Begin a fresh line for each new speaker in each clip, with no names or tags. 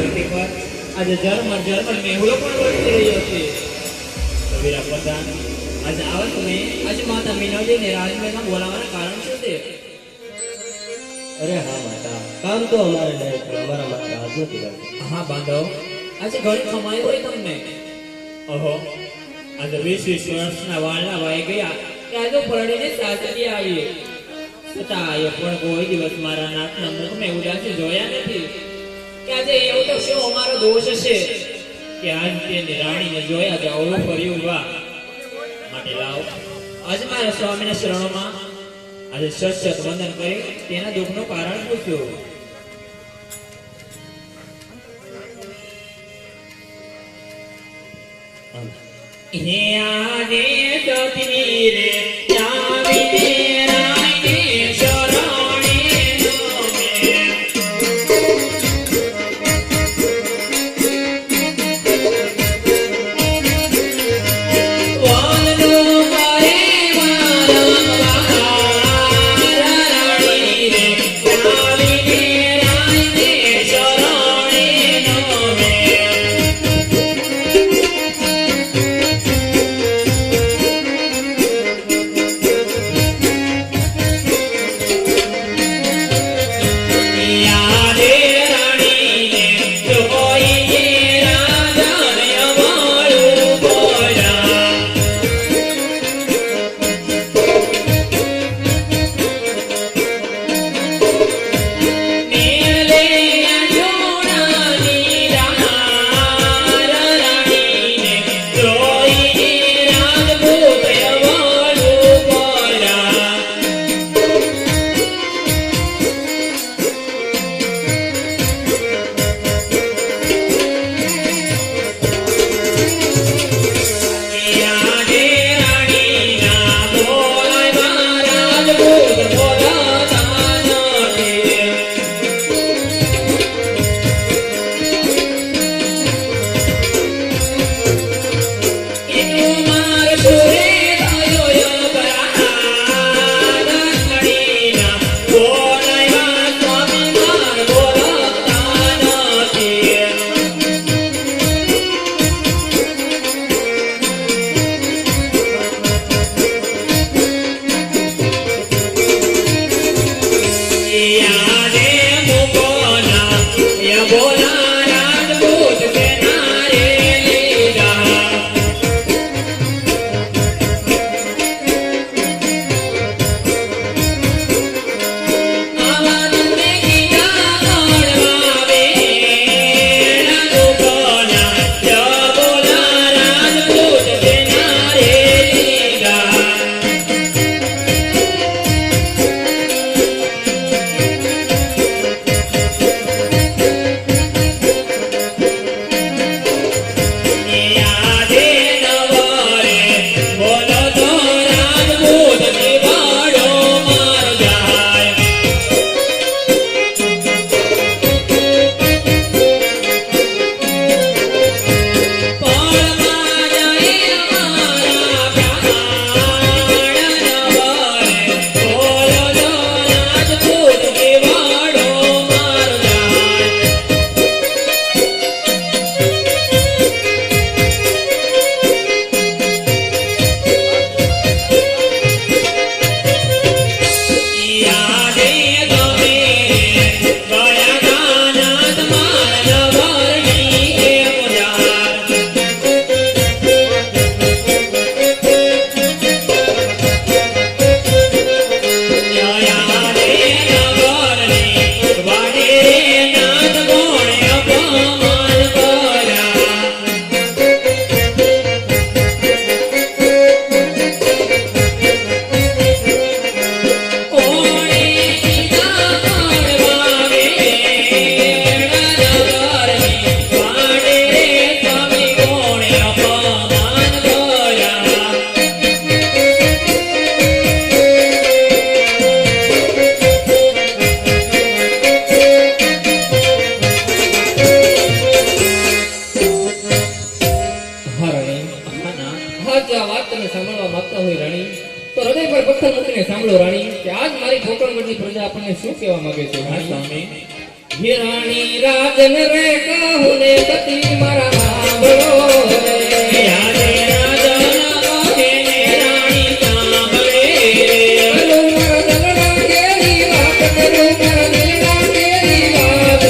ધરતી પર આજે ઝરમર મેહુલો પણ વરસી રહ્યો છે. વીરા પ્રધાન, આજે આવો તમે આજે માતા મીનાજીને રાજમહેલમાં બોલાવવાના કારણ શું છે?
અરે હા માતા, કામ તો અમારે નહીં પણ અમારા માટે આજ નથી લાગતું.
હા બાંધવ, આજે ઘણી કમાઈ હોય તમને. ઓહો, આજે 20 વર્ષના વાળના વાઈ ગયા કે આજે પરણીને સાસરી આવી. છતાં એ પણ કોઈ દિવસ મારા નાથના મુખને ઉદાસી જોયા નથી. કે આજે એવું તો શું અમારો દોષ હશે કે આજ તેની રાણીને જોયા જ અવળું ફર્યું. વાહ, માટે લાવ આજે મારા સ્વામીના શરણોમાં આજે સચત વંદન કરી તેના દુઃખનું કારણ પૂછ્યું. હે આને સતી રે ચાવીને રાણીને શરણે
હિરાણી રાજન રે કહું ને સતી મારા સાંભળો રે.
યારે રાજાના કહે ને રાણી સાંભળે
કરું મારા દલના કેરી વાત, કરું મારા દિલના કેરી વાત.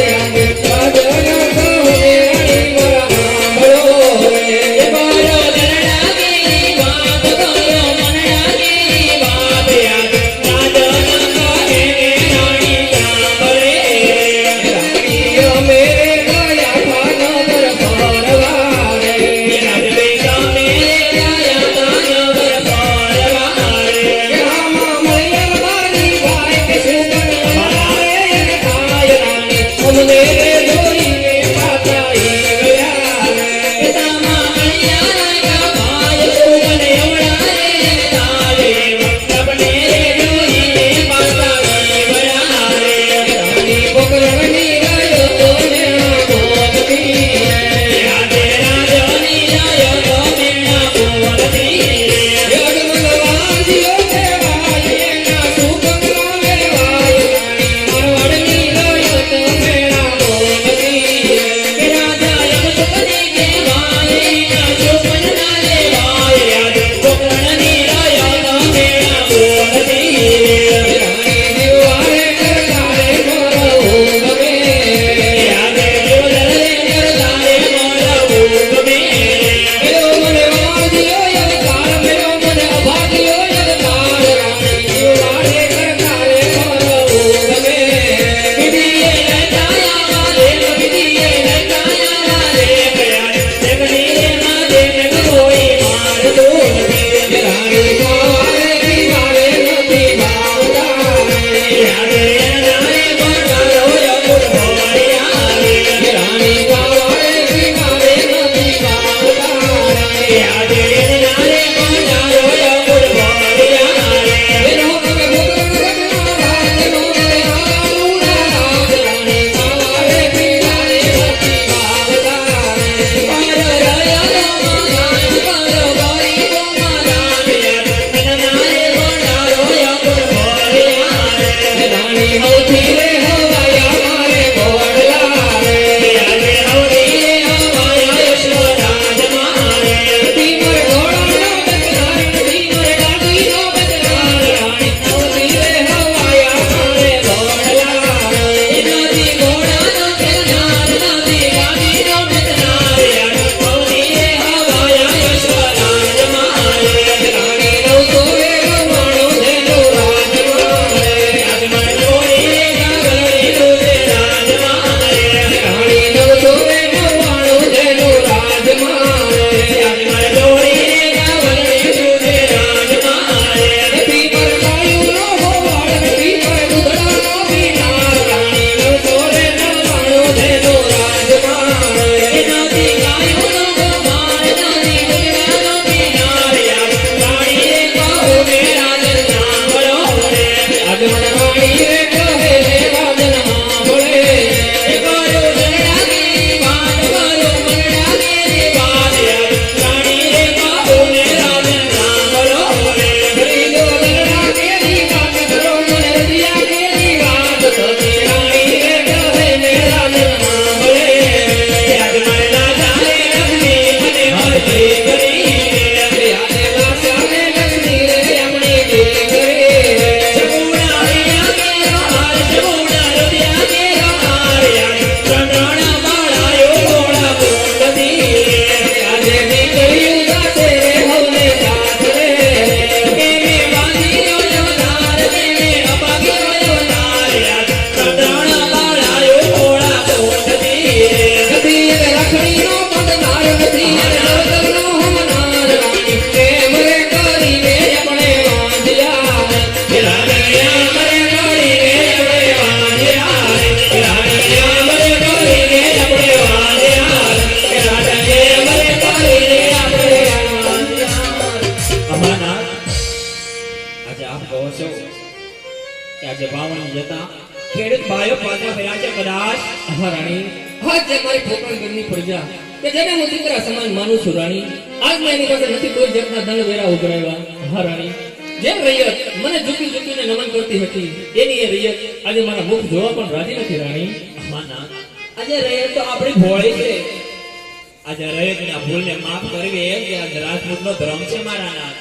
રાજન કહું ને રાણી મારા સાંભળો રે.
મારો દરડા કેરી વાત મારો મનડા કેરી વાત યાદ રાજાના કહે ને રાણી સાંભળે
રાણીઓ મેરે ગયા ભાનગર ફરવા રે.
રાજવેગા મેરે ગયા ભાનગર ફરવા રે
રામા મળ્યા મારી ભાઈ કે સુગન મારે એને થાય રાણી. અમને રે જોઈને પાછા ઈ ગયા રે.
પિતામાં મળ્યા રાજા ભાઈ સુગન એવડા રે તારે સપને રે જોઈને પાછા વળ્યા રે
રાણી પોકરણની ગયો તો મેણા મોતથી રે.
યારે રાજાની લાયો તો મેણા બોલતી રે
યજમન વાંજ્યો છે વાય એના સુગન લાવે વાય. રાણી મારવાડની ગયો તો મેણા મોતથી રે.
રાજા એમ સુપને કે વાય ના સુપન ના લેવાય યાદ પોકરણની લાયો તો મેણા બોલતી રે
રાણી દિવારે કરતા રે મોરો ગમે.
યારે દેવદર રે કરતા રે મોરા ગમે
મેરો મને વાંજ્યો યવતાર, મેરો મને અભાગ્યો યવતાર. રાણી દિવારે કરતા રે મોરો ગમે.
વિધિએ લટાયા વાલે વિધિએ લટાયા વાલે કયા દેવની રે માદે ને કોઈ માર દો
રાણી મારે પીવારે નથી ભાવતા રે.
યારે નારે બોલારો યમુર ભોળિયા રે
રાણી મારે પીવારે નથી ભાવતા રે.
યારે નારે બોલારો યમુર ભોળિયા રે
મેરો મને ભોગણ ગગના રાજનો મને આલુડા રાજ. રાણી મારે પીવારે નથી ભાવતા રે.
મારો રયાનો માન મારો ગરીબો મારા યાર નારે બોલારો યમુર ભોળિયા રે
રાણી હૌથી રે હવાયા મારે ઘોડલા રે.
યારે હવરી રે હવાયા યશોરાજ મારે
ધીમર ઘોડાનો બદલાર, ધીમર ડાડીનો બદલાર. રાણી હૌથી રે હવાયા મારે ઘોડલા રે.
નદી ઘોડાનો ખેલનાર નદી ગાડીનો બેચનાર યાર હવરી રે હવાયા યશોરાજ મારે
રાણી નવસો રે રવાણો જેનો રાજ મારે.
આજ મને જોડી રે ગાગડી તુજે રાજ મારે
રાણી નવસો રે રવાણો જેનો રાજ મારે.
આજ મને જોડી રે ગાગડી તુજે રાજ મારે
નથી પર ગાયુંનો ગોવાળ, નથી પર દૂધડાનો પીનાર. રાણી નવસો રે રવાણો જેનો રાજ મારે.
નદી ગાયોનો ગોમાર નદી ગુજરાનો પીનાર યાર રાણી રે કહો ને રાજન સાંભળો રે
આજ મને રાણી રે કહે ને રાજન સાંભળે.
મારો દરડા કેરી વાત મારો મનડા કેરી વાત યાર રાણી રે કહો ને રાજન સાંભળો રે
ખરીદો દરડા કેરી વાત, કરો મને રજિયા કેરી વાત. સતી રાણી રે કહે ને રાજન સાંભળે.
આજ મને રાજા રે લક્ષ્મી મને મરજી કરી રે
આજે લાસ્યા ને લક્ષ્મી રે આપણી દીકરી રે.
સગુણા હૈયા કેરો હાર સગુણા રૂપિયા કેરો હાર યાર ચંદ્રણા બાળાયો ઘોડા બોલતી રે
આજે દીકરીયું ગાશે રે હવને સાથ રે.
કેમે બાંધીયો અવતાર કેમે અપાગ્યો અવતાર યાર ચંદ્રણા બાળાયો ઘોડા બોલતી રે
નથી એ રાખડીનો બંધનાર, નથી એ દોલતનો હમનાર. રાણી પ્રેમ રે કરીને આપણે વાંધ્યા રે.
રાણીયા મરે ગોળી રે આપણે વાંધ્યા રે રાણીયા મરે ગોળી રે આપણે વાંધ્યા રે રાણીયા મરે ગોળી રે આપણે વાંધ્યા રે અમાના આજે આપ કહો છો કે આજે વાવણી જતા ખેડૂત ભાઈઓ પાછા ફર્યા છે કદાચ
હા રાણી, આજ જે મારી પોકરણગઢની પ્રજા કે જેને હું દીકરા સમાન માનું છું રાણી, આજ મેં એની પાસે નથી કોઈ જાતના દંડ વેરા ઉઘરાવ્યા. હા રાણી, જેમ રૈયત મને ઝૂકી ઝૂકીને નમન કરતી હતી એની એ રૈયત આજે મારા મુખ જોવા પણ રાજી નથી રાણી.
માના આજે રયત તો આપણી ભોળી છે. આજે રયતના ભૂલને માફ કરવી એ જ આ રાજપૂતનો ધર્મ છે મારા નાથ.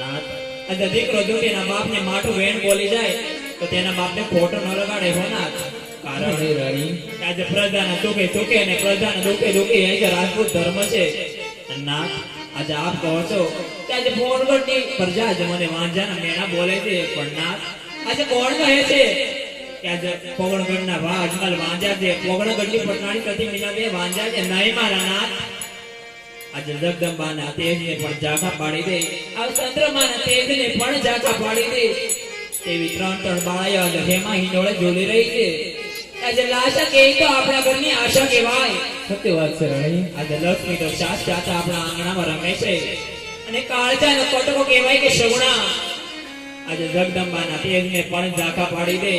નાથ, આજે દીકરો જો તેના બાપને માઠું વેણ બોલી જાય તો તેના બાપને ખોટો ન લગાડે હો નાથ. કારણ
હે રાણી
કે આજે પ્રજાના સુખે સુખે અને પ્રજાના દુઃખે દુઃખે એ જ રાજપૂત ધર્મ છે. નાથ, આજે આપ કહો છો કે આજે પોરગઢની પ્રજા આજે મને વાંજાના મેણા બોલે છે, પણ નાથ આજે કોણ કહે છે કે આજે પોગણગઢના વા અજમલ વાંજા છે, પોગણગઢની પટનાની સતી મીના બે વાંજા છે? નહીં મારા નાથ. આજે જગદંબાના તેજને પણ ઝાંખા પાડી દે, આ ચંદ્રમાના તેજને પણ ઝાંખા પાડી દે તેવી ત્રણ ત્રણ બાળાઓ આજે હેમા હિંડોળે ઝૂલી રહી છે. આજે લાશા કે તો આપણા ઘરની આશા કહેવાય.
સત્ય વાત છે રાણી
આજે લક્ષ્મી તો સાત સાત આપણા આંગણામાં રમે છે અને કાળજાનો કટકો કહેવાય કે સગુણા. આજે જગદંબાના તેજને પણ ઝાંખા પાડી દે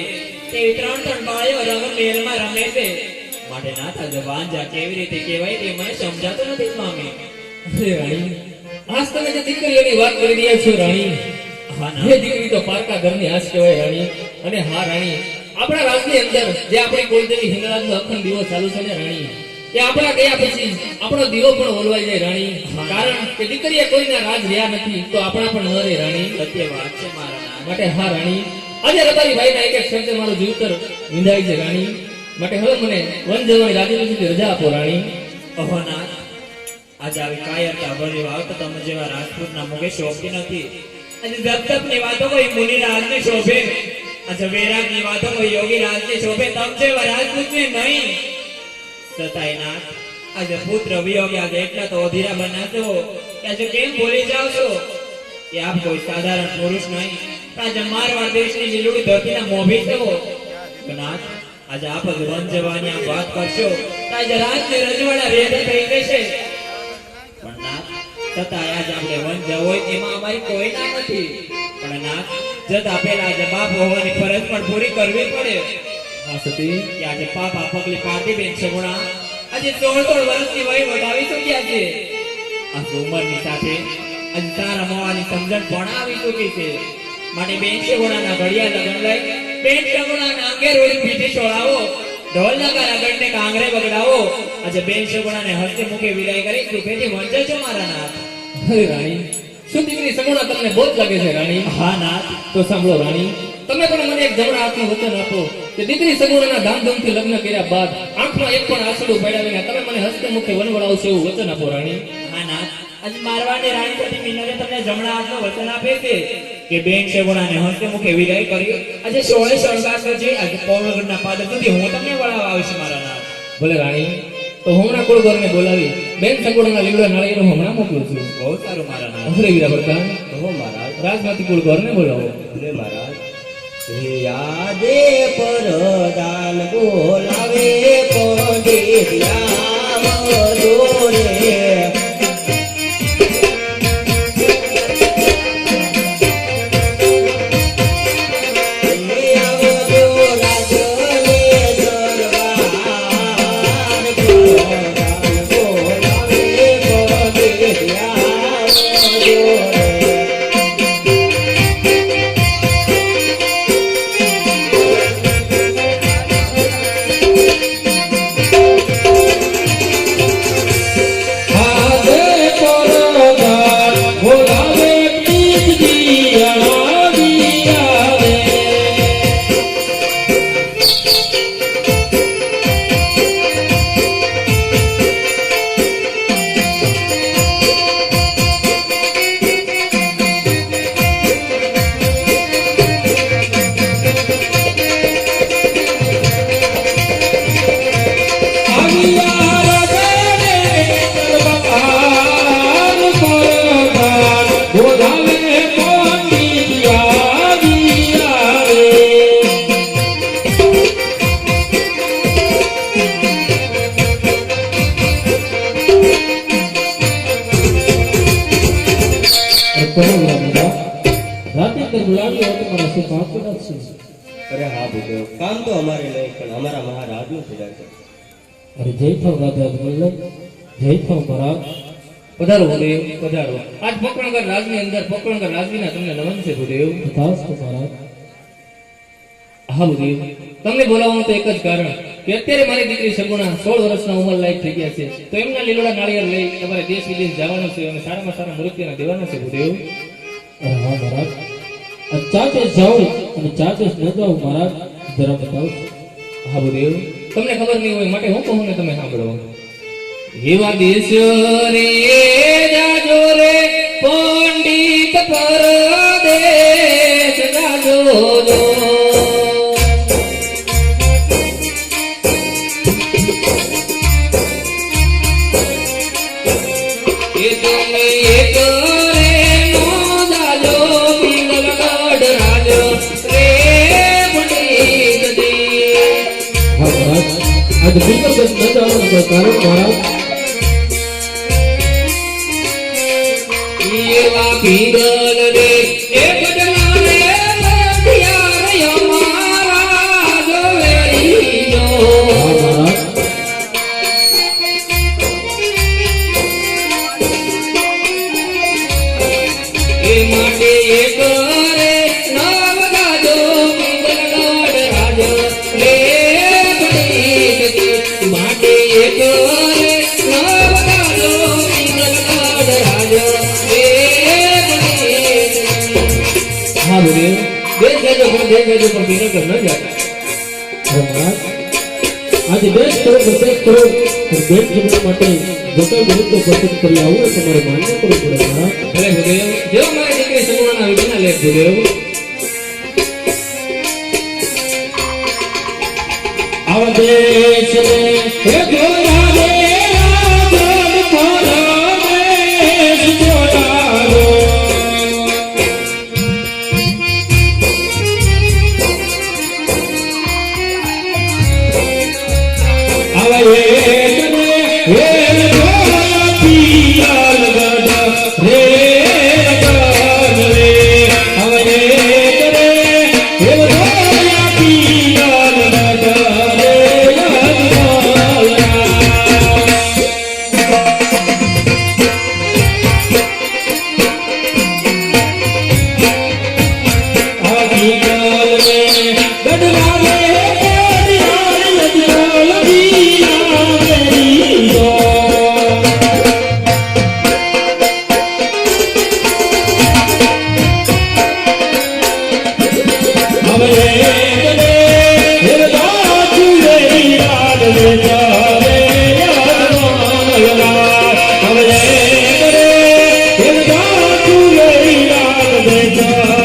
તેવી ત્રણ ત્રણ બાળીઓ રંગ મેલમાં રમે છે. માટે નાથ આજે વાંજા કેવી રીતે કહેવાય તે મને સમજાતું નથી સ્વામી.
હે રાણી આજ તમે જે દીકરીઓની વાત કરી રહ્યા છો રાણી,
હા
હે
ના
દીકરી તો પારકા ઘરની આશ કહેવાય રાણી. અને હા રાણી, આપણા રાજની અંદર જે આપણી કુળદેવી હિંગળાજનો અખંડ દીવો ચાલુ છે ને રાણી, એ આપણા ગયા પછી આપણો દીવો પણ ઓલવાઈ જાય રાણી. કારણ કે દીકરીએ કોઈના રાજ રહ્યા નથી તો આપણા પણ ન રહે રાણી.
સત્ય વાત છે મારા નાથ.
માટે હા રાણી, આજે રબારી ભાઈના એક એક શબ્દે મારું જીવતર વિંધાય છે રાણી. માટે હવે મને વન જવાની રાજનીતિથી રજા આપો રાણી.
ઓહો નાથ, આજે આવી કાયરતા ભરી વાત તો તમે જેવા રાજપૂતના મુખે શોભતી નથી. આજે જપતપની વાતો કોઈ મુનિ રાજને શોભે, આજે વૈરાગની વાતો કોઈ યોગી રાજને શોભે, તમ જેવા રાજપૂતને નહીં. છતાંય નાથ, આજે પુત્ર વિયોગે આજે એટલા તો અધીરા બનાવશો કે આજે કેમ ભૂલી જાવ છો કે આપ કોઈ સાધારણ પુરુષ નહીં, પણ આજે મારવાડ દેશની લીલુડી ધરતીના મોભી છો. તો નાથ, આજે આપ જ વન જવાની આમ વાત કરશો તો આજે રાજને રજવાડા રેડા થઈ જશે. પણ નાથ, છતાંય આજે આપણે વન જવું હોય એમાં અમારી કોઈ ના નથી. પણ નાથ, જતા પહેલા આજે બાપ હોવાની ફરજ પણ પૂરી કરવી પડે.
હા સતી,
કે આજે પાપા પગલી પારતી બેન સગુણા આજે 16 વર્ષની વય વટાવી ચૂક્યા છે. આ ઉંમરની સાથે આજે તારા મોવાની સમજણ પણ આવી ચૂકી છે. માટે બેન સગુણાના ઘડિયા લગન લઈ બેન સગુણાના અંગે રોડી પીઠી છોડાવો, ઢોલ નગારા ગણને કાંગરે બગડાવો. આજે બેન સગુણાને હસ્તે મુખે વિદાય કરી સુખેથી વંચે છો મારા નાથ.
હે રાણી, શું દીકરી સગુણા તમને બહુ જ લાગે છે રાણી?
હા નાથ,
તો સાંભળો રાણી, તમે પણ મને એક જમણા હાથનું વચન આપો કે દીકરી સગુણાના ધામધૂમથી લગ્ન કર્યા બાદ આંખમાં એક પણ આંસુડું પડ્યા વિના તમે મને હસ્તે મુખે વનવડાવશો એવું વચન આપો રાણી.
હા નાથ, આજે મારવાડની રાણી સતી મીનલે તમને જમણા હાથનું વચન આપે છે કે બેન સગુણાને હસ્તે મુખે વિદાય કરી આજે 16 શણગાર કરજે. આજે પૌર્ણગઢના પાદર સુધી હું તમને વળાવવા આવીશ મારા નાથ.
ભલે રાણી, તો હું હમણાં કુળગોરને બોલાવી બેન સગુણાના લીમડા નાળિયેર હું હમણાં મોકલું છું.
બહુ સારું મારા નાથ.
અરે વીરા પ્રધાન,
કહો મહારાજ.
રાજમાંથી કુળગોરને બોલાવો.
ભલે મહારાજ. યાદે પરદાન બોલાવે પંડિત્યા દોરે. અરે હા ભૂદેવ, કામ તો અમારે નહીં પણ અમારા મહારાજનું પીડા છે.
અરે જય થાવ રાજા વલ્લભ, જય થાવ મહારાજ. પધારો ભૂદેવ, પધારો. આજ પોકરણગઢ રાજની અંદર પોકરણગઢ રાજવીના તમને નમન છે ભૂદેવ. મહારાજ. હા ભૂદેવ, તમને બોલાવવાનું તો એક જ કારણ કે અત્યારે મારી દીકરી સગુણા 16 વર્ષના ઉંમર લાયક થઈ ગયા છે, તો એમના લીલોડા નાળિયેર લઈ તમારે દેશ વિદેશ જવાનું છે અને સારામાં સારા મૃત્યુના દેવાના છે ભૂદેવ.
અરે હા મહારાજ, આ ચાચે જાઉં અને ચાચે ન જાઉં મહારાજ, જરા બતાવો.
હા ભૂદેવ, તમને ખબર નહીં હોય માટે હું કહું ને તમે સાંભળો. એવા દેશ રે જાજો રે પંડિત પરદેશ જાજો જો. એ તમે એક રે નો જાજો પિંગલગઢ રાજ રે પંડિત જી.
હા મહારાજ, આજ બિલકુલ ન જવાનું કોઈ કારણ મહારાજ.
એવા પિંગલ રે એ બદલા રે બધિયા રે અમારા જોવેરી જો.
હા મહારાજ,
એ માટે એક રે નવ ગાજો પિંગલગઢ રાજ રે પંડિત જી. માટે એક રે નવ ગાજો પિંગલગઢ રાજ રે પંડિત જી. હા બોલ્યો, દેશ જાજો પણ પિંગલગઢ ન જાતા.
અરે મહારાજ, આજે દેશ કરો પ્રદેશ કરો પણ દેશ જીવન માટે જે કંઈ વિરુદ્ધ પસંદ કરી આવું એ તમારે માન્ય કરવું પડે મહારાજ.
ભલે ભૂદેવ, જેવો મારી દીકરી સગુણાના વિધિના લેખ ભૂદેવ.
આવા દેશ રે હે જોયા રે આઝાદ મારા દેશ જોયા રે. આવા એક રે હે જોયા પિયાલ ગઢ રે ગઢ રે. આવા એક રે હે જોયા પિયાલ ગઢ રે યજમાનના. હવે